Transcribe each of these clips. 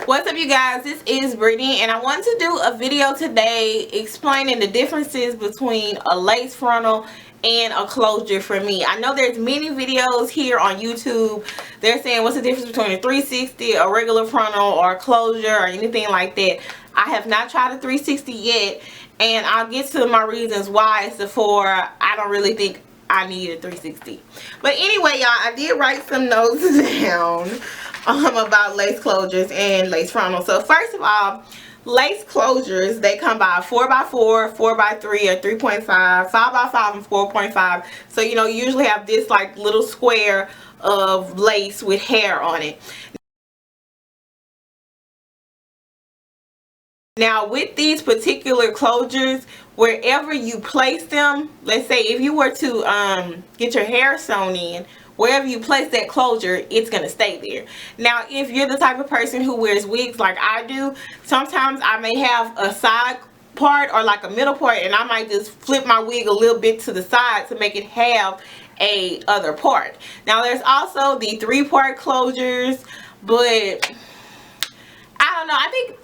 What's up, you guys? This is Brittany, and I wanted to do a video today explaining the differences between a lace frontal and a closure for me. I know there's many videos here on YouTube. They're saying what's the difference between a 360, a regular frontal, or a closure, or anything like that. I have not tried a 360 yet, and I'll get to my reasons why it's before I don't really think I need a 360. But anyway, y'all, I did write some notes down about lace closures and lace frontals. So first of all, lace closures, they come by 4x4, 4x3, or 3.5, 5x5, and 4.5. So you know, you usually have this like little square of lace with hair on it. Now with these particular closures, wherever you place them, let's say if you were to get your hair sewn in, wherever you place that closure, it's going to stay there. Now if you're the type of person who wears wigs like I do, sometimes I may have a side part or like a middle part, and I might just flip my wig a little bit to the side to make it have a other part. Now there's also the 3-part closures, but I don't know.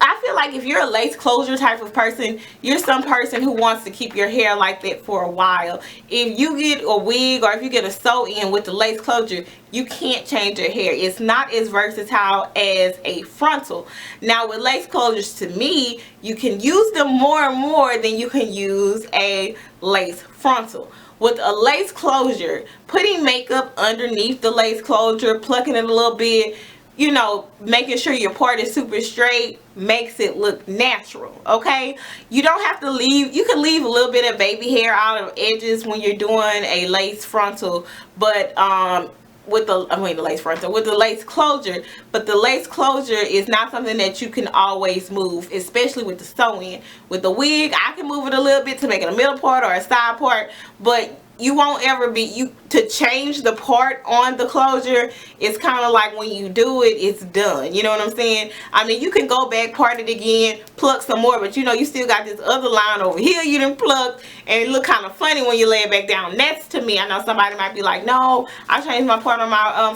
I feel like if you're a lace closure type of person, you're some person who wants to keep your hair like that for a while. If you get a wig or if you get a sew-in with the lace closure, you can't change your hair. It's not as versatile as a frontal. Now with lace closures, to me, you can use them more and more than you can use a lace frontal. With a lace closure, putting makeup underneath the lace closure, plucking it a little bit, you know, making sure your part is super straight makes it look natural, okay? You don't have to leave, you can leave a little bit of baby hair out of edges when you're doing a lace frontal, but with the lace frontal, with the lace closure, but the lace closure is not something that you can always move, especially with the sew-in. With the wig, I can move it a little bit to make it a middle part or a side part, but you won't ever be, to change the part on the closure, it's kind of like when you do it, it's done. You know what I'm saying? I mean, you can go back, part it again, pluck some more, but you know, you still got this other line over here you done plucked, and it look kind of funny when you lay it back down. That's, to me, I know somebody might be like, no, I change my part on my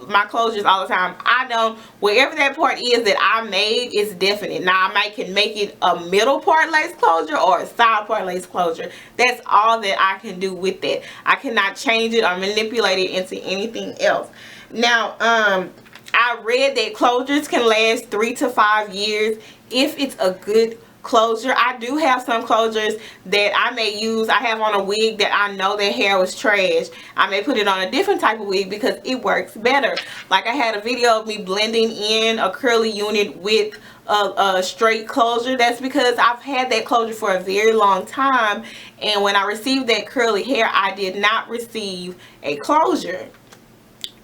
my closures all the time. I don't. Wherever that part is that I made, it's definite. Now, I can make it a middle part lace closure or a side part lace closure. That's all that I can do with that. I cannot change it or manipulate it into anything else. Now, I read that closures can last 3 to 5 years if it's a good closure. I do have some closures that I may use. I have on a wig that I know that hair was trash. I may put it on a different type of wig because it works better. Like I had a video of me blending in a curly unit with a straight closure. That's because I've had that closure for a very long time, and when I received that curly hair, I did not receive a closure.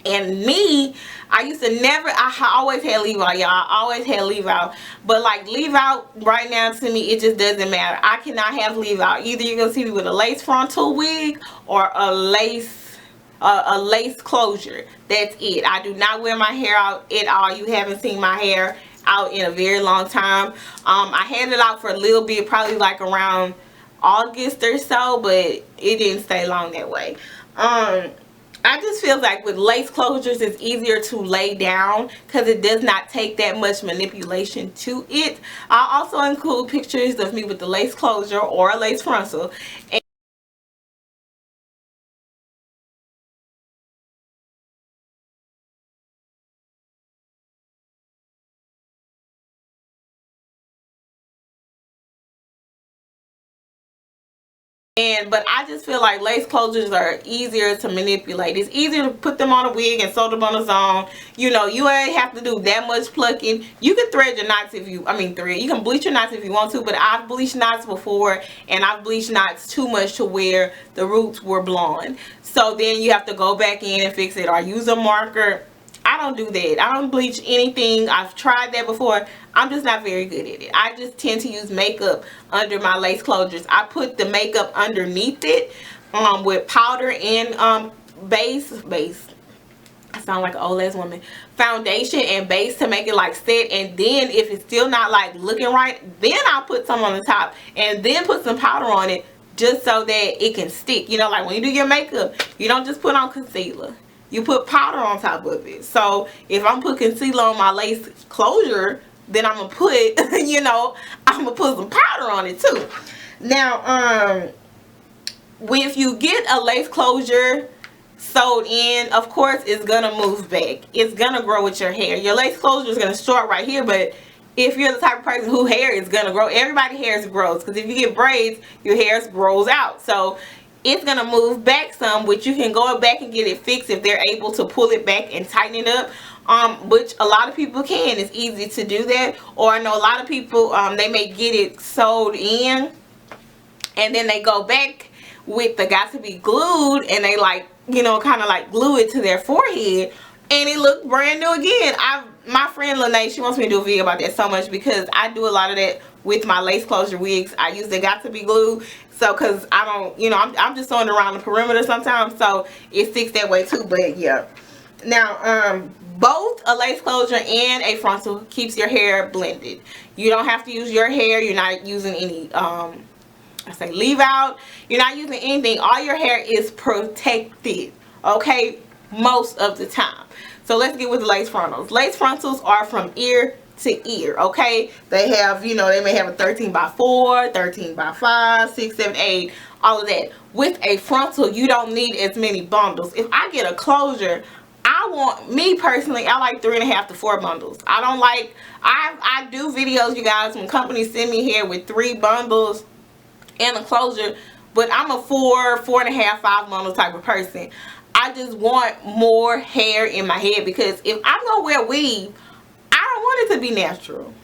And me, I used to never, I always had leave out, y'all. I always had leave out. But like leave out right now, to me, it just doesn't matter. I cannot have leave out. Either you're going to see me with a lace frontal wig or a lace closure. That's it. I do not wear my hair out at all. You haven't seen my hair out in a very long time. I had it out for a little bit, probably like around August or so, but it didn't stay long that way. I just feel like with lace closures, it's easier to lay down because it does not take that much manipulation to it. I'll also include pictures of me with the lace closure or a lace frontal. But I just feel like lace closures are easier to manipulate. It's easier to put them on a wig and sew them on its own. You know, you ain't have to do that much plucking. You can thread your knots if you, you can bleach your knots if you want to, but I've bleached knots before, and I've bleached knots too much to where the roots were blonde. So then you have to go back in and fix it or use a marker. I don't do that. I don't bleach anything. I've tried that before. I'm just not very good at it. I just tend to use makeup under my lace closures. I put the makeup underneath it with powder and base. I sound like an old ass woman. Foundation and base to make it like set, and then if it's still not like looking right, then I'll put some on the top and then put some powder on it just so that it can stick. You know, like when you do your makeup, you don't just put on concealer. You put powder on top of it. So if I'm putting concealer on my lace closure, then I'm gonna put you know, I'm gonna put some powder on it too. Now if you get a lace closure sewed in, of course it's gonna move back. It's gonna grow with your hair. Your lace closure is gonna start right here, but if you're the type of person who hair is gonna grow, everybody's hair grows, because if you get braids, your hair grows out. So it's gonna move back some, which you can go back and get it fixed if they're able to pull it back and tighten it up. Which a lot of people can. It's easy to do that. Or I know a lot of people, they may get it sewed in and then they go back with the got to be glued, and they like, you know, kind of like glue it to their forehead, and it looked brand new again. My friend Lene, she wants me to do a video about that so much, because I do a lot of that with my lace closure wigs. I use the got to be glue, so because I don't, you know, I'm just sewing around the perimeter sometimes, so it sticks that way too. But yeah, now both a lace closure and a frontal keeps your hair blended. You don't have to use your hair. You're not using any I say leave out. You're not using anything. All your hair is protected, okay, most of the time. So let's get with the lace frontals. Lace frontals are from ear to ear, okay? They have, you know, they may have a 13 by 4, 13 by 5, 6, 7, 8, all of that. With a frontal, you don't need as many bundles. If I get a closure, I want, me personally, I like 3.5 to 4 bundles. I don't like, I do videos, you guys, when companies send me hair with 3 bundles and a closure, but I'm a 4, 4.5, 5 bundle type of person. I just want more hair in my head, because if I'm gonna wear weave, I don't want it to be natural.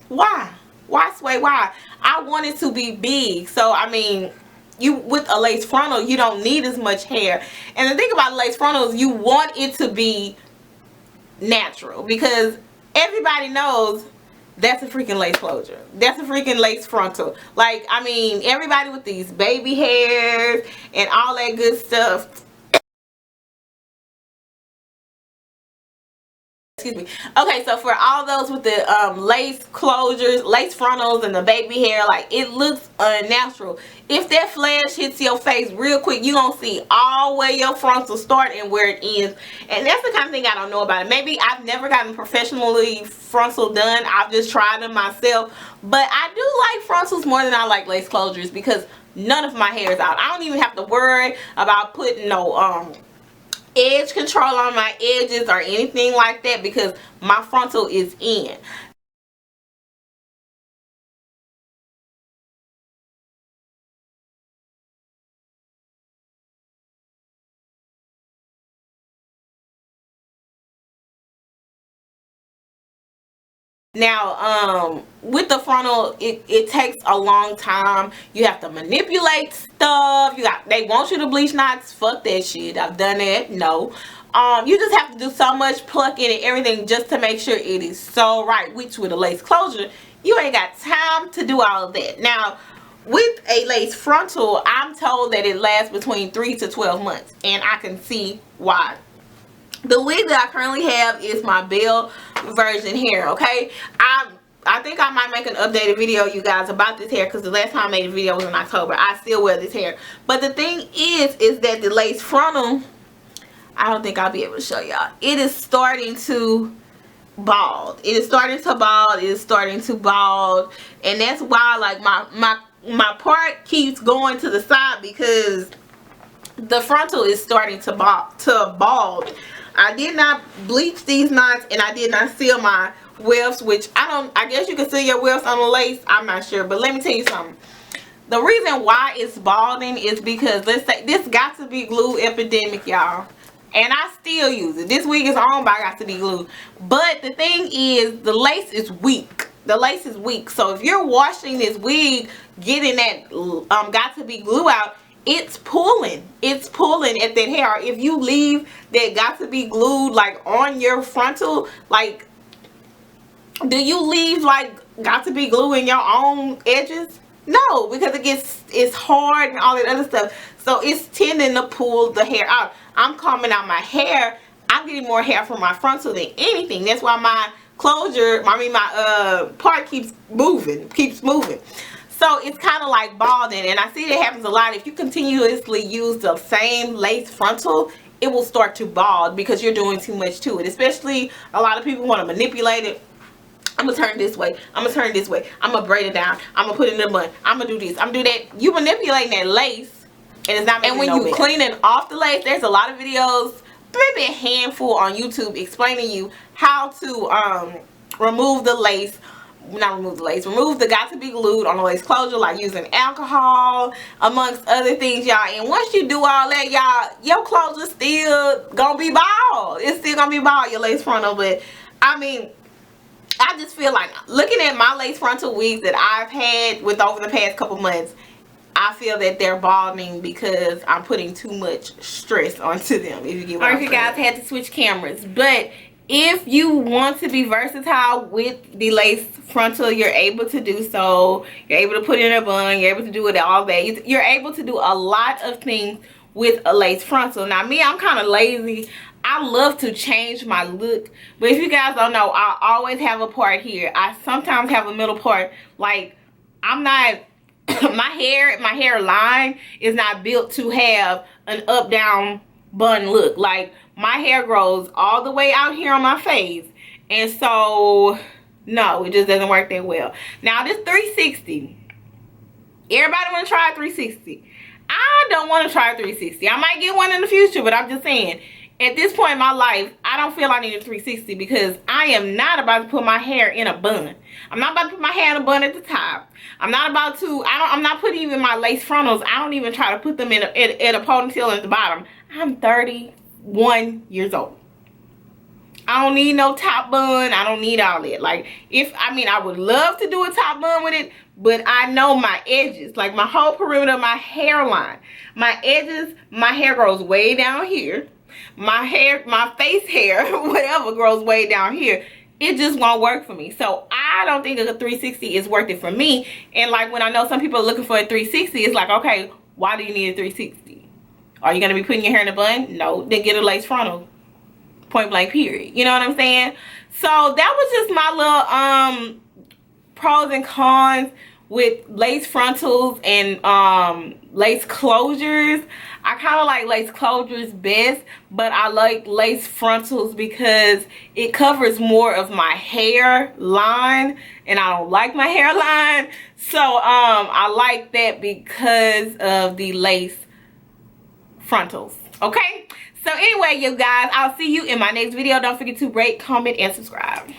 Why? Why, Sway? Why? I want it to be big. So I mean, you with a lace frontal, you don't need as much hair. And the thing about lace frontals, you want it to be natural, because everybody knows that's a freaking lace closure. That's a freaking lace frontal. Like, I mean, everybody with these baby hairs and all that good stuff. Excuse me. Okay, so for all those with the lace closures, lace frontals, and the baby hair, like, it looks unnatural. If that flash hits your face real quick, you're gonna see all where your frontal start and where it ends. And that's the kind of thing I don't know about it. Maybe I've never gotten professionally frontal done. I've just tried them myself. But I do like frontals more than I like lace closures, because none of my hair is out. I don't even have to worry about putting no edge control on my edges or anything like that, because my frontal is in. Now with the frontal, it takes a long time. You have to manipulate stuff. They want you to bleach knots. Fuck that shit. I've done that. No. You just have to do so much plucking and everything just to make sure it is so right. Which with a lace closure, you ain't got time to do all of that. Now with a lace frontal, I'm told that it lasts between 3 to 12 months, and I can see why. The wig that I currently have is my Belle version hair, okay? I think I might make an updated video, you guys, about this hair, because the last time I made a video was in October. I still wear this hair. But the thing is that the lace frontal, I don't think I'll be able to show y'all. It is starting to bald. It is starting to bald. It is starting to bald. And that's why, like, my part keeps going to the side, because the frontal is starting to bald. I did not bleach these knots, and I did not seal my wefts, which I guess you can seal your wefts on the lace. I'm not sure, but let me tell you something. The reason why it's balding is because, let's say, this got to be glue epidemic, y'all, and I still use it. This wig is owned by got to be glue, but the thing is, the lace is weak. The lace is weak. So if you're washing this wig, getting that got to be glue out, it's pulling at that hair. If you leave that got to be glued like on your frontal, like, do you leave like got to be glue in your own edges? No, because it's hard and all that other stuff, so it's tending to pull the hair out. I'm combing out my hair, I'm getting more hair from my frontal than anything. That's why my closure, my part keeps moving. So it's kind of like balding, and I see that happens a lot. If you continuously use the same lace frontal, it will start to bald because you're doing too much to it. Especially a lot of people want to manipulate it. I'm gonna turn it this way. I'm gonna turn it this way. I'm gonna braid it down. I'm gonna put it in the bun. I'm gonna do this. I'm gonna do that. You manipulating that lace, and it's not making no mess. And when you cleaning off the lace, there's a lot of videos, maybe a handful on YouTube, explaining you how to remove the lace. Not remove the lace. Remove the got to be glued on the lace closure, like using alcohol, amongst other things, y'all. And once you do all that, y'all, your closure still gonna be bald. It's still gonna be bald, your lace frontal. But I mean, I just feel like looking at my lace frontal wigs that I've had with over the past couple months, I feel that they're balding because I'm putting too much stress onto them, if you get what I'm saying. Or if you guys had to switch cameras. But if you want to be versatile with the lace frontal, you're able to do so. You're able to put it in a bun. You're able to do it all day. You're able to do a lot of things with a lace frontal. Now me, I'm kind of lazy. I love to change my look, but if you guys don't know, I always have a part here. I sometimes have a middle part. Like, I'm not my hairline is not built to have an up down bun look. Like, my hair grows all the way out here on my face, and so no, it just doesn't work that well. Now this 360, everybody want to try a 360. I don't want to try a 360. I might get one in the future, but I'm just saying, at this point in my life, I don't feel I need a 360 because I am not about to put my hair in a bun. I'm not about to put my hair in a bun at the top. I'm not about to, I'm not putting even my lace frontals. I don't even try to put them in a ponytail at the bottom. I'm 31 years old. I don't need no top bun. I don't need all that. Like, I would love to do a top bun with it, but I know my edges, like my whole perimeter of my hairline, my edges, my hair grows way down here. My hair, my face hair, whatever, grows way down here. It just won't work for me. So I don't think a 360 is worth it for me. And like, when I know some people are looking for a 360, it's like, okay, why do you need a 360? Are you going to be putting your hair in a bun? No, then get a lace frontal. Point blank, period. You know what I'm saying? So that was just my little pros and cons with lace frontals and lace closures. I kind of like lace closures best, but I like lace frontals because it covers more of my hairline, and I don't like my hairline. So I like that because of the lace frontals. Okay, so anyway, you guys, I'll see you in my next video. Don't forget to rate, comment, and subscribe.